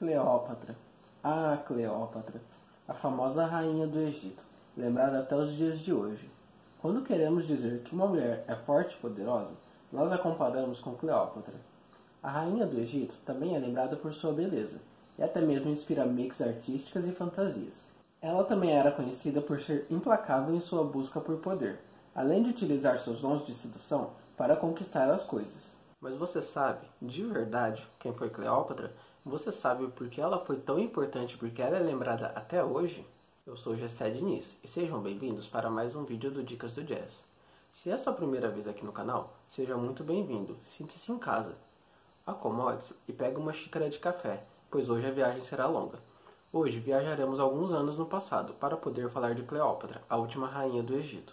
Cleópatra. Ah, Cleópatra, a famosa rainha do Egito, lembrada até os dias de hoje. Quando queremos dizer que uma mulher é forte e poderosa, nós a comparamos com Cleópatra. A rainha do Egito também é lembrada por sua beleza, e até mesmo inspira mix artísticas e fantasias. Ela também era conhecida por ser implacável em sua busca por poder, além de utilizar seus dons de sedução para conquistar as coisas. Mas você sabe, de verdade, quem foi Cleópatra? Você sabe por que ela foi tão importante e por que ela é lembrada até hoje? Eu sou Gessé Diniz e sejam bem-vindos para mais um vídeo do Dicas do Jazz. Se é a sua primeira vez aqui no canal, seja muito bem-vindo, sinta-se em casa. Acomode-se e pegue uma xícara de café, pois hoje a viagem será longa. Hoje viajaremos alguns anos no passado para poder falar de Cleópatra, a última rainha do Egito.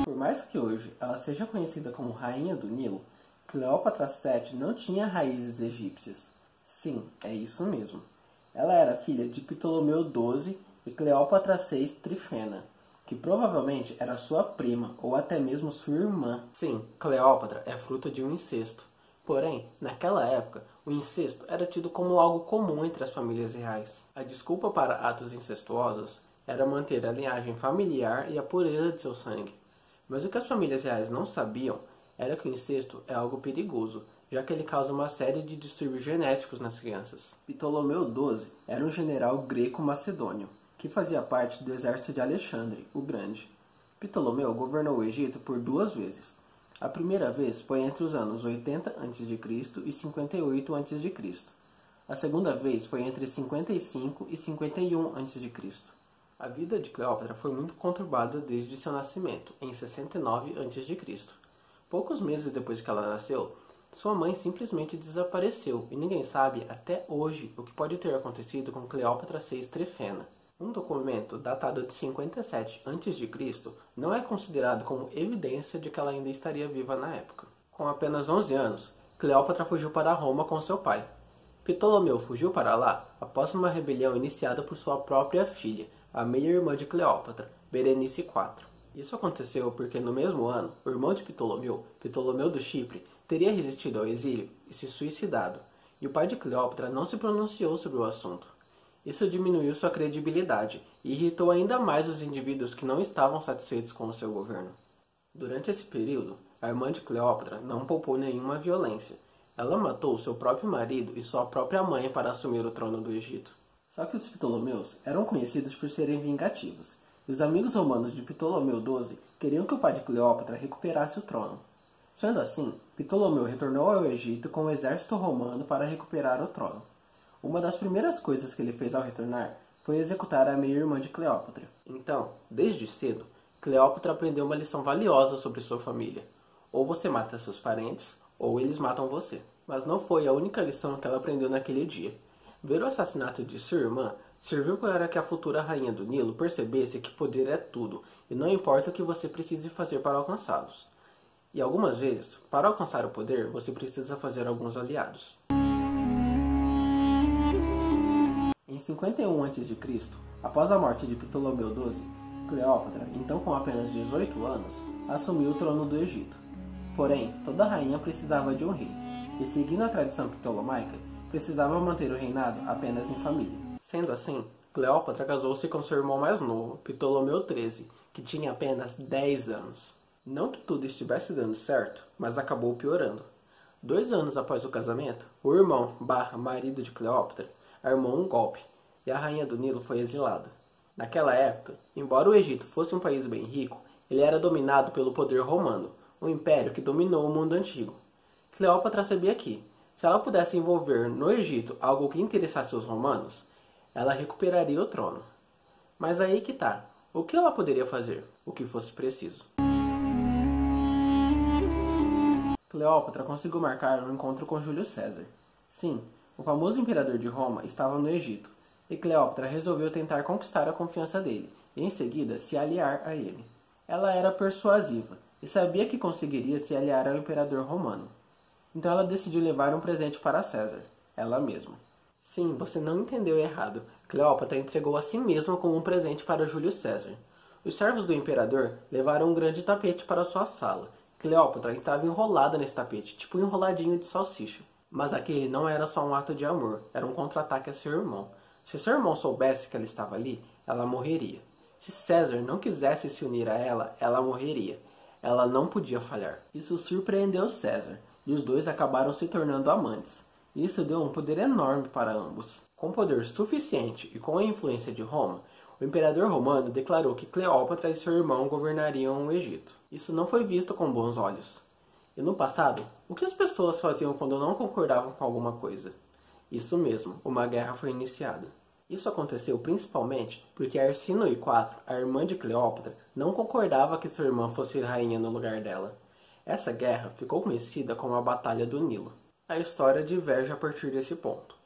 Por mais que hoje ela seja conhecida como Rainha do Nilo, Cleópatra VII não tinha raízes egípcias. Sim, é isso mesmo. Ela era filha de Ptolomeu XII e Cleópatra VI Trifena, que provavelmente era sua prima ou até mesmo sua irmã. Sim, Cleópatra é fruto de um incesto. Porém, naquela época, o incesto era tido como algo comum entre as famílias reais. A desculpa para atos incestuosos era manter a linhagem familiar e a pureza de seu sangue. Mas o que as famílias reais não sabiam era que o incesto é algo perigoso, já que ele causa uma série de distúrbios genéticos nas crianças. Ptolomeu XII era um general greco-macedônio, que fazia parte do exército de Alexandre, o Grande. Ptolomeu governou o Egito por 2 vezes. A primeira vez foi entre os anos 80 a.C. e 58 a.C. A segunda vez foi entre 55 e 51 a.C. A vida de Cleópatra foi muito conturbada desde seu nascimento, em 69 a.C. Poucos meses depois que ela nasceu, sua mãe simplesmente desapareceu e ninguém sabe até hoje o que pode ter acontecido com Cleópatra VI Trifena. Um documento datado de 57 a.C. não é considerado como evidência de que ela ainda estaria viva na época. Com apenas 11 anos, Cleópatra fugiu para Roma com seu pai. Ptolomeu fugiu para lá após uma rebelião iniciada por sua própria filha, a meia-irmã de Cleópatra, Berenice IV. Isso aconteceu porque no mesmo ano, o irmão de Ptolomeu, Ptolomeu do Chipre, teria resistido ao exílio e se suicidado, e o pai de Cleópatra não se pronunciou sobre o assunto. Isso diminuiu sua credibilidade e irritou ainda mais os indivíduos que não estavam satisfeitos com o seu governo. Durante esse período, a irmã de Cleópatra não poupou nenhuma violência. Ela matou seu próprio marido e sua própria mãe para assumir o trono do Egito. Só que os Ptolomeus eram conhecidos por serem vingativos, e os amigos romanos de Ptolomeu XII queriam que o pai de Cleópatra recuperasse o trono. Sendo assim, Ptolomeu retornou ao Egito com o exército romano para recuperar o trono. Uma das primeiras coisas que ele fez ao retornar foi executar a meia-irmã de Cleópatra. Então, desde cedo, Cleópatra aprendeu uma lição valiosa sobre sua família. Ou você mata seus parentes, ou eles matam você. Mas não foi a única lição que ela aprendeu naquele dia. Ver o assassinato de sua irmã serviu para que a futura rainha do Nilo percebesse que poder é tudo, e não importa o que você precise fazer para alcançá-los. E algumas vezes, para alcançar o poder, você precisa fazer alguns aliados. Em 51 a.C., após a morte de Ptolomeu XII, Cleópatra, então com apenas 18 anos, assumiu o trono do Egito. Porém, toda rainha precisava de um rei, e seguindo a tradição ptolomaica, precisava manter o reinado apenas em família. Sendo assim, Cleópatra casou-se com seu irmão mais novo, Ptolomeu XIII, que tinha apenas 10 anos. Não que tudo estivesse dando certo, mas acabou piorando. 2 anos após o casamento, o irmão/marido de Cleópatra armou um golpe, e a rainha do Nilo foi exilada. Naquela época, embora o Egito fosse um país bem rico, ele era dominado pelo poder romano, um império que dominou o mundo antigo. Cleópatra sabia que, se ela pudesse envolver no Egito algo que interessasse aos romanos, ela recuperaria o trono. Mas aí que tá, o que ela poderia fazer? O que fosse preciso. Cleópatra conseguiu marcar um encontro com Júlio César. Sim, o famoso imperador de Roma estava no Egito, e Cleópatra resolveu tentar conquistar a confiança dele, e em seguida se aliar a ele. Ela era persuasiva, e sabia que conseguiria se aliar ao imperador romano. Então ela decidiu levar um presente para César, ela mesma. Sim, você não entendeu errado. Cleópatra entregou a si mesma como um presente para Júlio César. Os servos do imperador levaram um grande tapete para sua sala. Cleópatra estava enrolada nesse tapete, tipo um enroladinho de salsicha. Mas aquele não era só um ato de amor, era um contra-ataque a seu irmão. Se seu irmão soubesse que ela estava ali, ela morreria. Se César não quisesse se unir a ela, ela morreria. Ela não podia falhar. Isso surpreendeu César, e os dois acabaram se tornando amantes. Isso deu um poder enorme para ambos. Com poder suficiente e com a influência de Roma, o imperador romano declarou que Cleópatra e seu irmão governariam o Egito. Isso não foi visto com bons olhos. E no passado, o que as pessoas faziam quando não concordavam com alguma coisa? Isso mesmo, uma guerra foi iniciada. Isso aconteceu principalmente porque Arsínoe IV, a irmã de Cleópatra, não concordava que sua irmã fosse rainha no lugar dela. Essa guerra ficou conhecida como a Batalha do Nilo. A história diverge a partir desse ponto.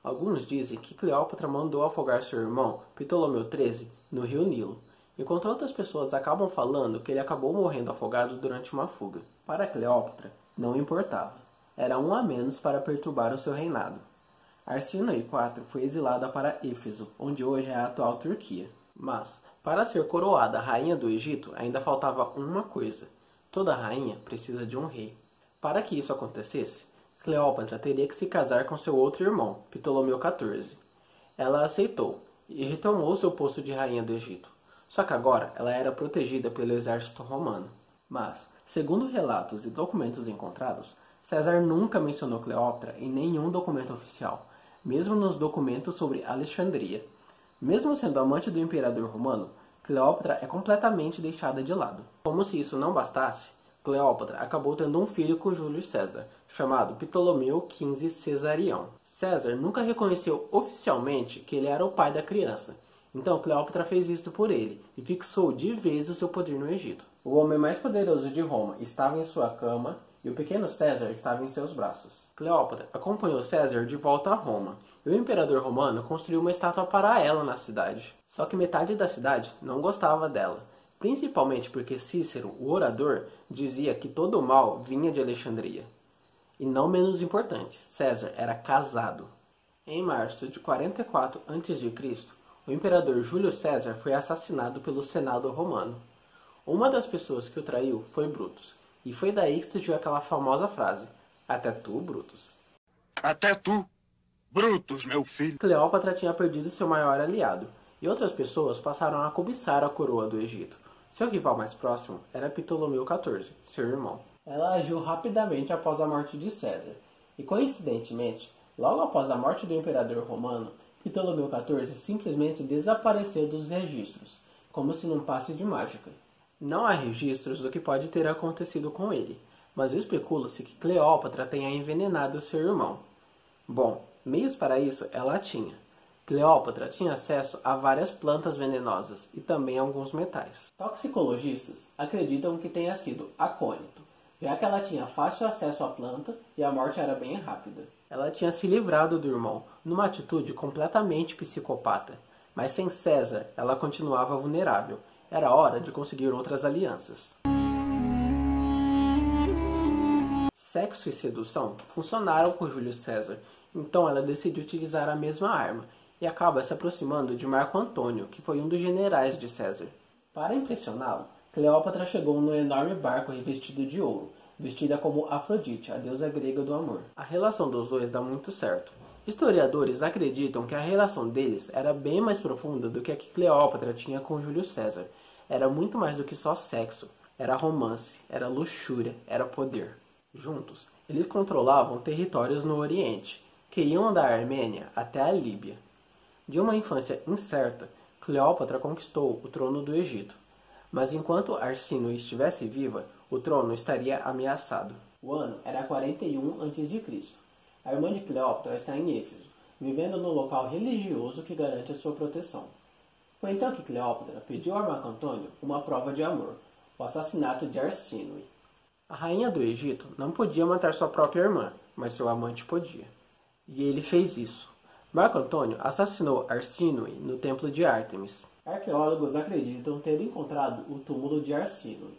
Alguns dizem que Cleópatra mandou afogar seu irmão, Ptolomeu XIII, no rio Nilo, enquanto outras pessoas acabam falando que ele acabou morrendo afogado durante uma fuga. Para Cleópatra, não importava. Era um a menos para perturbar o seu reinado. Arsínoe IV foi exilada para Éfeso, onde hoje é a atual Turquia. Mas, para ser coroada rainha do Egito, ainda faltava uma coisa. Toda rainha precisa de um rei. Para que isso acontecesse, Cleópatra teria que se casar com seu outro irmão, Ptolomeu XIV. Ela aceitou e retomou seu posto de rainha do Egito. Só que agora ela era protegida pelo exército romano. Mas, segundo relatos e documentos encontrados, César nunca mencionou Cleópatra em nenhum documento oficial, mesmo nos documentos sobre Alexandria. Mesmo sendo amante do imperador romano, Cleópatra é completamente deixada de lado. Como se isso não bastasse, Cleópatra acabou tendo um filho com Júlio César, chamado Ptolomeu XV Cesarião. César nunca reconheceu oficialmente que ele era o pai da criança, então Cleópatra fez isso por ele e fixou de vez o seu poder no Egito. O homem mais poderoso de Roma estava em sua cama e o pequeno César estava em seus braços. Cleópatra acompanhou César de volta a Roma, e o imperador romano construiu uma estátua para ela na cidade. Só que metade da cidade não gostava dela, principalmente porque Cícero, o orador, dizia que todo o mal vinha de Alexandria. E não menos importante, César era casado. Em março de 44 a.C., o imperador Júlio César foi assassinado pelo Senado romano. Uma das pessoas que o traiu foi Brutus, e foi daí que surgiu aquela famosa frase: "Até tu, Brutus." Até tu, Brutus, meu filho. Cleópatra tinha perdido seu maior aliado, e outras pessoas passaram a cobiçar a coroa do Egito. Seu rival mais próximo era Ptolomeu XIV, seu irmão. Ela agiu rapidamente após a morte de César, e coincidentemente, logo após a morte do imperador romano, Ptolomeu XIV simplesmente desapareceu dos registros, como se num passe de mágica. Não há registros do que pode ter acontecido com ele, mas especula-se que Cleópatra tenha envenenado seu irmão. Bom, meios para isso ela tinha. Cleópatra tinha acesso a várias plantas venenosas e também a alguns metais. Toxicologistas acreditam que tenha sido acônito, já que ela tinha fácil acesso à planta e a morte era bem rápida. Ela tinha se livrado do irmão, numa atitude completamente psicopata, mas sem César ela continuava vulnerável. Era hora de conseguir outras alianças. Sexo e sedução funcionaram com Júlio César, então ela decidiu utilizar a mesma arma e acaba se aproximando de Marco Antônio, que foi um dos generais de César. Para impressioná-lo, Cleópatra chegou num enorme barco revestido de ouro, vestida como Afrodite, a deusa grega do amor. A relação dos dois dá muito certo. Historiadores acreditam que a relação deles era bem mais profunda do que a que Cleópatra tinha com Júlio César. Era muito mais do que só sexo. Era romance, era luxúria, era poder. Juntos, eles controlavam territórios no Oriente, que iam da Armênia até a Líbia. De uma infância incerta, Cleópatra conquistou o trono do Egito. Mas enquanto Arsínoe estivesse viva, o trono estaria ameaçado. O ano era 41 a.C. A irmã de Cleópatra está em Éfeso, vivendo no local religioso que garante a sua proteção. Foi então que Cleópatra pediu a Marco Antônio uma prova de amor, o assassinato de Arsínoe. A rainha do Egito não podia matar sua própria irmã, mas seu amante podia. E ele fez isso. Marco Antônio assassinou Arsínoe no templo de Ártemis. Arqueólogos acreditam ter encontrado o túmulo de Arsínoe.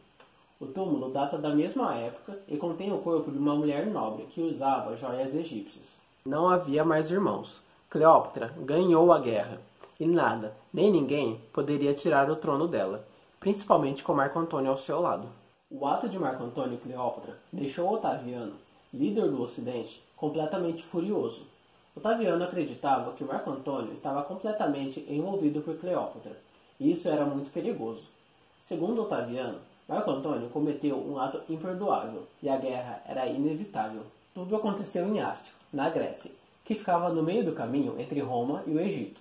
O túmulo data da mesma época e contém o corpo de uma mulher nobre que usava joias egípcias. Não havia mais irmãos. Cleópatra ganhou a guerra, e nada, nem ninguém, poderia tirar o trono dela, principalmente com Marco Antônio ao seu lado. O ato de Marco Antônio e Cleópatra deixou Otaviano, líder do Ocidente, completamente furioso. Otaviano acreditava que Marco Antônio estava completamente envolvido por Cleópatra, e isso era muito perigoso. Segundo Otaviano, Marco Antônio cometeu um ato imperdoável e a guerra era inevitável. Tudo aconteceu em Ácio, na Grécia, que ficava no meio do caminho entre Roma e o Egito.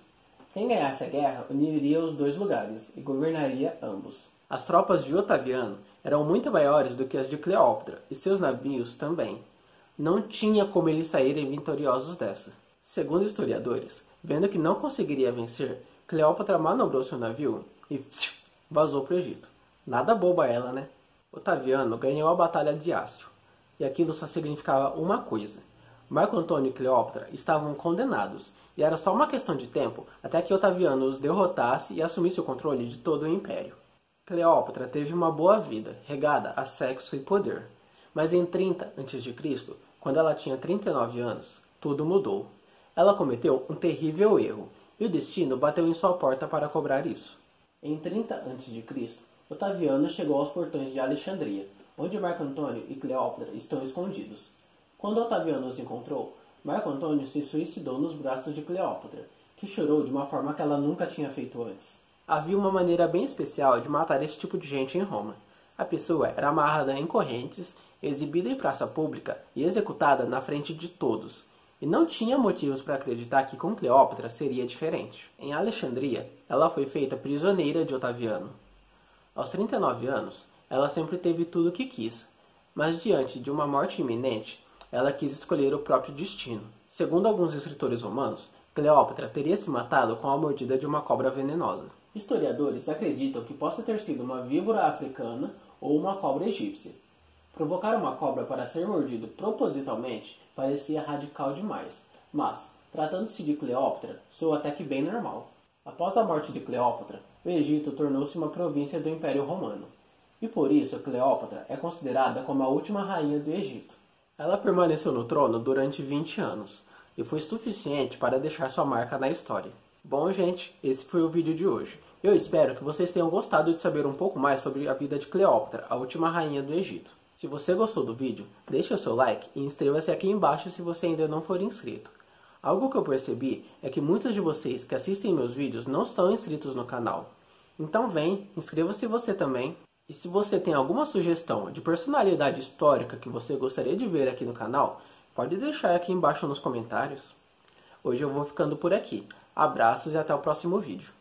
Quem ganhasse a guerra uniria os dois lugares e governaria ambos. As tropas de Otaviano eram muito maiores do que as de Cleópatra, e seus navios também. Não tinha como eles saírem vitoriosos dessa. Segundo historiadores, vendo que não conseguiria vencer, Cleópatra manobrou seu navio e vazou para o Egito. Nada boba ela, né? Otaviano ganhou a Batalha de Ácio, e aquilo só significava uma coisa. Marco Antônio e Cleópatra estavam condenados, e era só uma questão de tempo até que Otaviano os derrotasse e assumisse o controle de todo o império. Cleópatra teve uma boa vida, regada a sexo e poder. Mas em 30 a.C., quando ela tinha 39 anos, tudo mudou. Ela cometeu um terrível erro, e o destino bateu em sua porta para cobrar isso. Em 30 a.C., Otaviano chegou aos portões de Alexandria, onde Marco Antônio e Cleópatra estão escondidos. Quando Otaviano os encontrou, Marco Antônio se suicidou nos braços de Cleópatra, que chorou de uma forma que ela nunca tinha feito antes. Havia uma maneira bem especial de matar esse tipo de gente em Roma. A pessoa era amarrada em correntes, exibida em praça pública e executada na frente de todos. E não tinha motivos para acreditar que com Cleópatra seria diferente. Em Alexandria, ela foi feita prisioneira de Otaviano. Aos 39 anos, ela sempre teve tudo o que quis, mas diante de uma morte iminente, ela quis escolher o próprio destino. Segundo alguns escritores romanos, Cleópatra teria se matado com a mordida de uma cobra venenosa. Historiadores acreditam que possa ter sido uma víbora africana ou uma cobra egípcia. Provocar uma cobra para ser mordido propositalmente parecia radical demais, mas, tratando-se de Cleópatra, soa até que bem normal. Após a morte de Cleópatra, o Egito tornou-se uma província do Império Romano, e por isso Cleópatra é considerada como a última rainha do Egito. Ela permaneceu no trono durante 20 anos, e foi suficiente para deixar sua marca na história. Bom, gente, esse foi o vídeo de hoje. Eu espero que vocês tenham gostado de saber um pouco mais sobre a vida de Cleópatra, a última rainha do Egito. Se você gostou do vídeo, deixe o seu like e inscreva-se aqui embaixo se você ainda não for inscrito. Algo que eu percebi é que muitos de vocês que assistem meus vídeos não são inscritos no canal. Então vem, inscreva-se você também. E se você tem alguma sugestão de personalidade histórica que você gostaria de ver aqui no canal, pode deixar aqui embaixo nos comentários. Hoje eu vou ficando por aqui. Abraços e até o próximo vídeo.